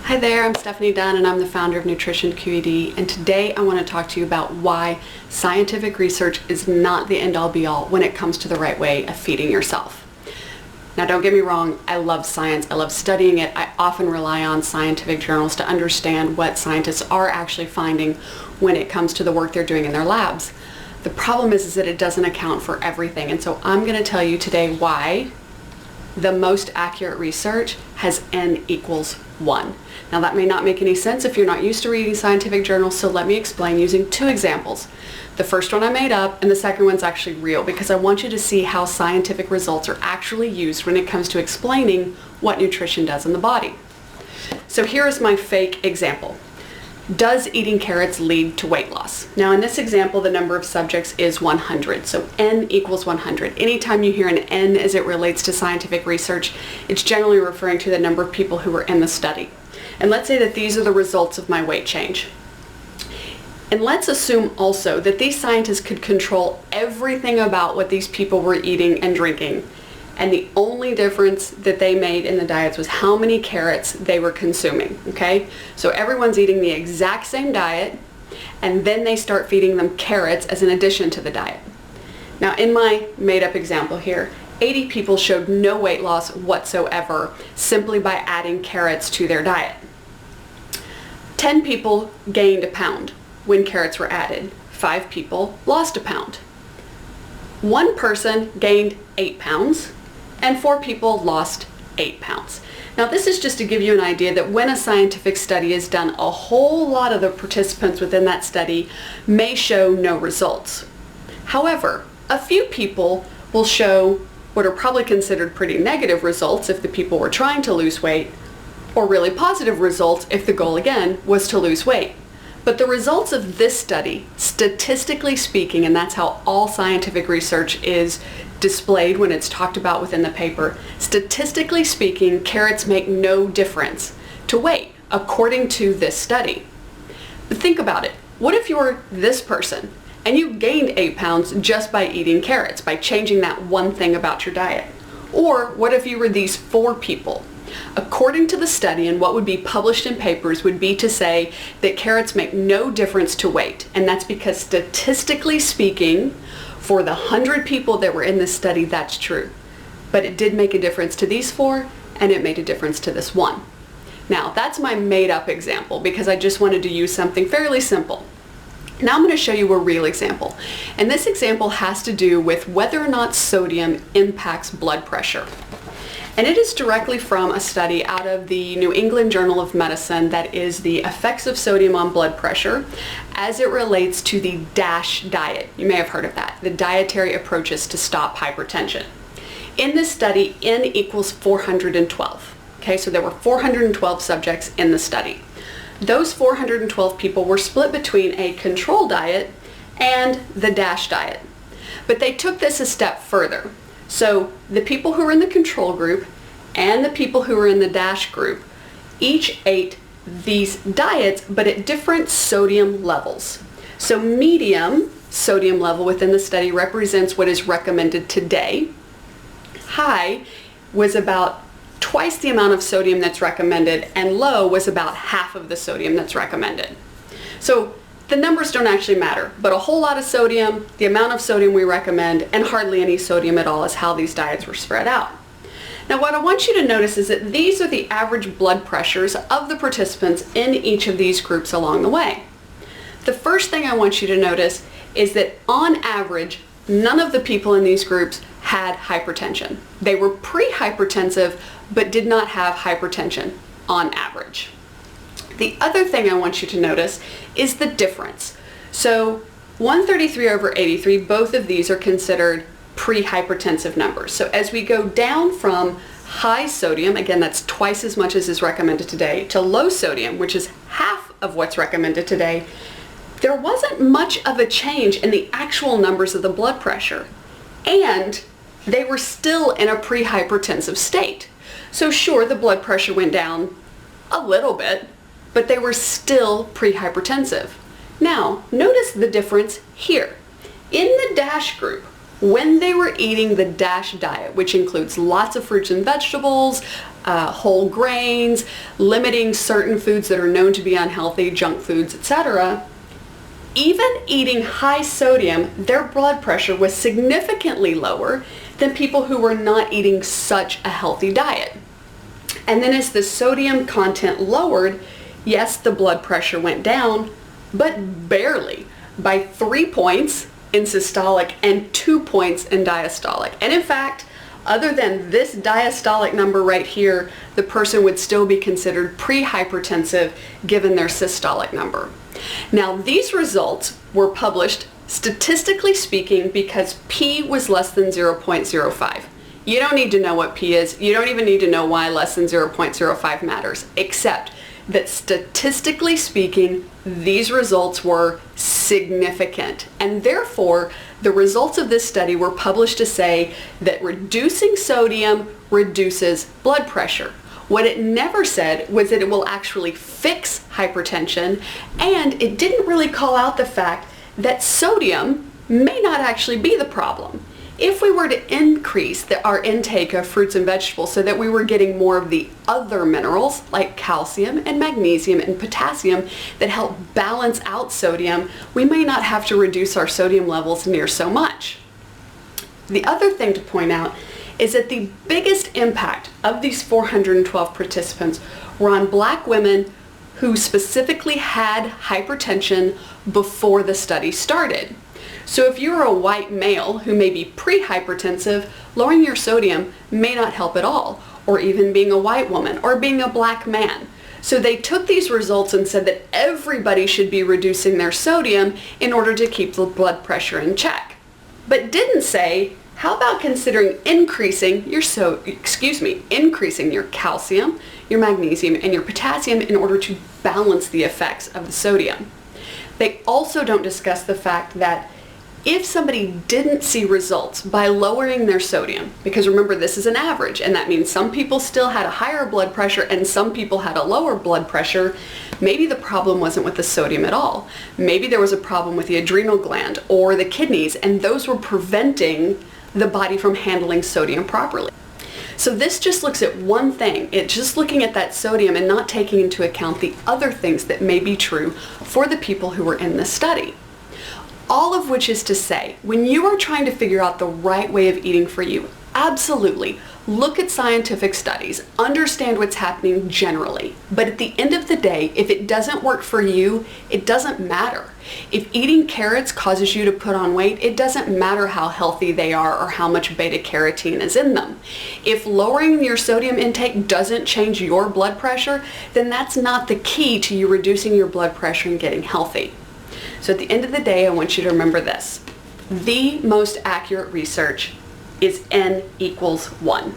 Hi there, I'm Stephanie Dunn and I'm the founder of Nutrition QED, and today I want to talk to you about why scientific research is not the end-all be-all when it comes to the right way of feeding yourself. Now don't get me wrong, I love science, I love studying it. I often rely on scientific journals to understand what scientists are actually finding when it comes to the work they're doing in their labs. The problem is that it doesn't account for everything, and so I'm going to tell you today why the most accurate research has n equals 1. Now that may not make any sense if you're not used to reading scientific journals, so let me explain using two examples. The first one I made up and the second one's actually real, because I want you to see how scientific results are actually used when it comes to explaining what nutrition does in the body. So here is my fake example. Does eating carrots lead to weight loss? Now in this example, the number of subjects is 100, so n equals 100. Anytime you hear an n as it relates to scientific research, it's generally referring to the number of people who were in the study. And let's say that these are the results of my weight change. And let's assume also that these scientists could control everything about what these people were eating and drinking, and the only difference that they made in the diets was how many carrots they were consuming, okay? So everyone's eating the exact same diet, and then they start feeding them carrots as an addition to the diet. Now in my made-up example here, 80 people showed no weight loss whatsoever simply by adding carrots to their diet. 10 people gained a pound when carrots were added. 5 people lost a pound. 1 person gained 8 pounds, and 4 people lost 8 pounds. Now this is just to give you an idea that when a scientific study is done, a whole lot of the participants within that study may show no results. However, a few people will show what are probably considered pretty negative results if the people were trying to lose weight, or really positive results if the goal again was to lose weight. But the results of this study, statistically speaking, and that's how all scientific research is displayed when it's talked about within the paper, statistically speaking, carrots make no difference to weight, according to this study. But think about it. What if you're this person and you gained 8 pounds just by eating carrots, by changing that one thing about your diet? Or what if you were these 4 people? According to the study, and what would be published in papers would be to say that carrots make no difference to weight, and that's because statistically speaking, for the 100 people that were in this study, that's true. But it did make a difference to these 4, and it made a difference to this 1. Now, that's my made-up example because I just wanted to use something fairly simple. Now I'm going to show you a real example. And this example has to do with whether or not sodium impacts blood pressure. And it is directly from a study out of the New England Journal of Medicine that is the effects of sodium on blood pressure as it relates to the DASH diet. You may have heard of that, the dietary approaches to stop hypertension. In this study, n equals 412. Okay, so there were 412 subjects in the study. Those 412 people were split between a control diet and the DASH diet. But they took this a step further. So the people who were in the control group and the people who were in the DASH group each ate these diets, but at different sodium levels. So medium sodium level within the study represents what is recommended today. High was about twice the amount of sodium that's recommended, and low was about half of the sodium that's recommended. So the numbers don't actually matter, but a whole lot of sodium, the amount of sodium we recommend, and hardly any sodium at all is how these diets were spread out. Now what I want you to notice is that these are the average blood pressures of the participants in each of these groups along the way. The first thing I want you to notice is that on average, none of the people in these groups had hypertension. They were pre-hypertensive, but did not have hypertension on average. The other thing I want you to notice is the difference. So 133 over 83, both of these are considered pre-hypertensive numbers. So as we go down from high sodium, again that's twice as much as is recommended today, to low sodium, which is half of what's recommended today, there wasn't much of a change in the actual numbers of the blood pressure. And they were still in a pre-hypertensive state. So sure, the blood pressure went down a little bit, but they were still pre-hypertensive. Now, notice the difference here. In the DASH group, when they were eating the DASH diet, which includes lots of fruits and vegetables, whole grains, limiting certain foods that are known to be unhealthy, junk foods, etc., even eating high sodium, their blood pressure was significantly lower than people who were not eating such a healthy diet. And then as the sodium content lowered, yes, the blood pressure went down, but barely, by 3 points in systolic and 2 points in diastolic. And in fact, other than this diastolic number right here, the person would still be considered pre-hypertensive given their systolic number. Now, these results were published statistically speaking because P was less than 0.05. You don't need to know what P is. You don't even need to know why less than 0.05 matters, except that statistically speaking, these results were significant. And therefore, the results of this study were published to say that reducing sodium reduces blood pressure. What it never said was that it will actually fix hypertension, and it didn't really call out the fact that sodium may not actually be the problem. If we were to increase our intake of fruits and vegetables so that we were getting more of the other minerals like calcium and magnesium and potassium that help balance out sodium, we may not have to reduce our sodium levels near so much. The other thing to point out is that the biggest impact of these 412 participants were on Black women who specifically had hypertension before the study started. So if you're a white male who may be pre-hypertensive, lowering your sodium may not help at all, or even being a white woman or being a Black man. So they took these results and said that everybody should be reducing their sodium in order to keep the blood pressure in check. But didn't say, how about considering increasing your calcium, your magnesium, and your potassium in order to balance the effects of the sodium. They also don't discuss the fact that if somebody didn't see results by lowering their sodium, because remember this is an average, and that means some people still had a higher blood pressure and some people had a lower blood pressure, maybe the problem wasn't with the sodium at all. Maybe there was a problem with the adrenal gland or the kidneys, and those were preventing the body from handling sodium properly. So this just looks at one thing. It's just looking at that sodium and not taking into account the other things that may be true for the people who were in this study. All of which is to say, when you are trying to figure out the right way of eating for you, absolutely, look at scientific studies, understand what's happening generally. But at the end of the day, if it doesn't work for you, it doesn't matter. If eating carrots causes you to put on weight, it doesn't matter how healthy they are or how much beta carotene is in them. If lowering your sodium intake doesn't change your blood pressure, then that's not the key to you reducing your blood pressure and getting healthy. So at the end of the day, I want you to remember this. The most accurate research is N equals 1.